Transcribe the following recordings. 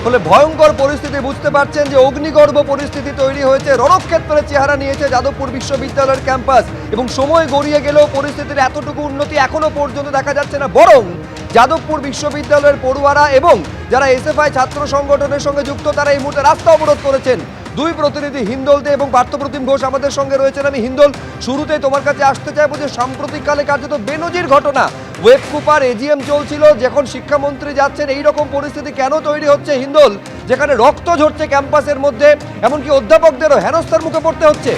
ফলে ভয়ঙ্কর পরিস্থিতি বুঝতে পারছেন যে অগ্নিগর্ভ পরিস্থিতি তৈরি হয়েছে, রণক্ষেত্রের চেহারা নিয়েছে যাদবপুর বিশ্ববিদ্যালয়ের ক্যাম্পাস এবং সময় গড়িয়ে গেলেও পরিস্থিতির এতটুকু উন্নতি এখনো পর্যন্ত দেখা যাচ্ছে না। বরং যাদবপুর বিশ্ববিদ্যালয়ের পড়ুয়ারা এবং যারা এসএফআই ছাত্র সংগঠনের সঙ্গে যুক্ত তারা এই মুহূর্তে রাস্তা অবরোধ করেছেন। দুই প্রতিনিধি হিন্দল দে এবং পার্থপ্রতিম ঘোষ আমাদের সঙ্গে রয়েছেন। আমি হিন্দল, শুরুতেই তোমার কাছে আসতে চাইবো যে সাম্প্রতিককালে কার্যত বেনজির ঘটনা, ওয়েব কুপার এজিএম চলছিল, যখন শিক্ষামন্ত্রী যাচ্ছেন এই রকম পরিস্থিতি কেন তৈরি হচ্ছে হিন্দল, যেখানে রক্ত ঝরছে ক্যাম্পাসের মধ্যে, এমনকি অধ্যাপকদেরও হেনস্থার মুখে পড়তে হচ্ছে?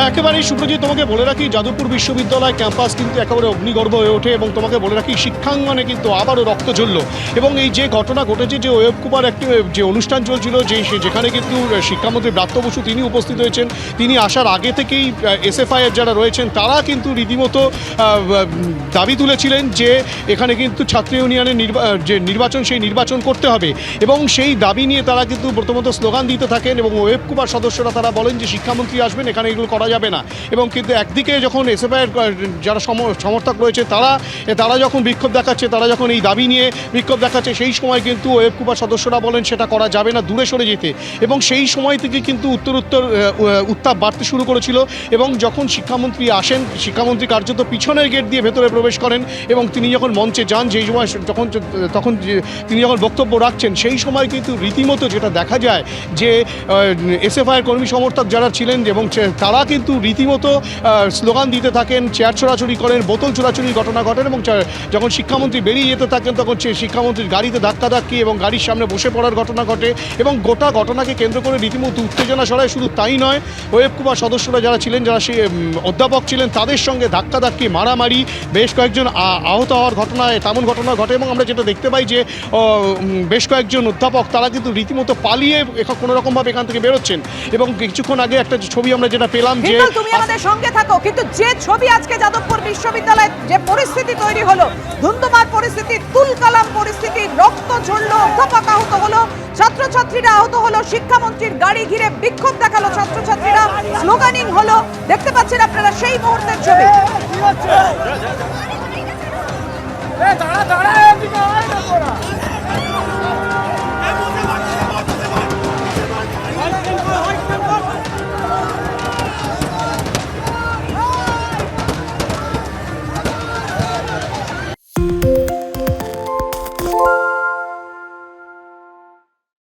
একেবারেই সুপ্রজিৎ, তোমাকে বলে রাখি যাদবপুর বিশ্ববিদ্যালয় ক্যাম্পাস কিন্তু একেবারে অগ্নিগর্ভ হয়ে ওঠে এবং তোমাকে বলে রাখি শিক্ষাঙ্গনে কিন্তু আবারও রক্ত ঝরল। এবং এই যে ঘটনা ঘটেছে, যে ওয়েব কুপার একটি যে অনুষ্ঠান চলছিল, যেখানে কিন্তু শিক্ষামন্ত্রী ব্রাত্য বসু তিনি উপস্থিত হয়েছেন, তিনি আসার আগে থেকেই এসএফআইয়ের যারা রয়েছেন তারা কিন্তু রীতিমতো দাবি তুলেছিলেন যে এখানে কিন্তু ছাত্র ইউনিয়নের যে নির্বাচন, সেই নির্বাচন করতে হবে এবং সেই দাবি নিয়ে তারা কিন্তু প্রথমত স্লোগান দিতে থাকেন এবং ওয়েব কুপার সদস্যরা তারা বলেন যে শিক্ষামন্ত্রী আসবেন, এখানে এগুলো করা যাবে না। এবং কিন্তু একদিকে যখন এসএফআইয়ের যারা সমর্থক রয়েছে তারা যখন বিক্ষোভ দেখাচ্ছে, তারা যখন এই দাবি নিয়ে বিক্ষোভ দেখাচ্ছে, সেই সময় কিন্তু ওয়েব কুপার সদস্যরা বলেন সেটা করা যাবে না, দূরে সরে যেতে। এবং সেই সময় থেকে কিন্তু উত্তর উত্তাপ বাড়তে শুরু করেছিল এবং যখন শিক্ষামন্ত্রী আসেন, শিক্ষামন্ত্রী কার্যত পিছনের গেট দিয়ে ভেতরে প্রবেশ করেন এবং তিনি যখন মঞ্চে যান, যেই সময় তখন তিনি যখন বক্তব্য রাখছেন, সেই সময় কিন্তু রীতিমতো যেটা দেখা যায় যে এসএফআইয়ের কর্মী সমর্থক যারা ছিলেন এবং তারা কিন্তু রীতিমতো স্লোগান দিতে থাকেন, চেয়ার ছোড়াছুড়ি করেন, বোতল ছোড়াছুড়ির ঘটনা ঘটেন এবং যখন শিক্ষামন্ত্রী বেরিয়ে যেতে থাকেন তখন শিক্ষামন্ত্রীর গাড়িতে ধাক্কাধাক্কি এবং গাড়ির সামনে বসে পড়ার ঘটনা ঘটে এবং গোটা ঘটনাকে কেন্দ্র করে রীতিমতো উত্তেজনা ছড়ায়। শুধু তাই নয়, ওয়েব কুপার সদস্যরা যারা ছিলেন, যারা অধ্যাপক ছিলেন, তাদের সঙ্গে ধাক্কাধাক্কি, মারামারি, বেশ কয়েকজন আহত হওয়ার তেমন ঘটনা ঘটে এবং আমরা যেটা দেখতে পাই যে বেশ কয়েকজন অধ্যাপক তারা কিন্তু রীতিমতো পালিয়ে কোনোরকমভাবে এখান থেকে বেরোচ্ছেন। এবং কিছুক্ষণ আগে একটা ছবি আমরা যেটা পেলাম যে তুমি আমাদের সঙ্গে থাকো, কিন্তু যে ছবি আজকে যাদবপুর বিশ্ববিদ্যালয়ে যে পরিস্থিতি তৈরি হলো, ধুন্ধুমার পরিস্থিতি, তুলকালাম পরিস্থিতি, রক্ত ঝরলো, অধ্যাপক আহত হলো, ছাত্রছাত্রীরা আহত হলো, শিক্ষামন্ত্রীর গাড়ি ঘিরে বিক্ষোভ দেখালো ছাত্রছাত্রীরা, স্লোগানিং হলো, দেখতে পাচ্ছেন আপনারা সেই মুহূর্তের ছবি।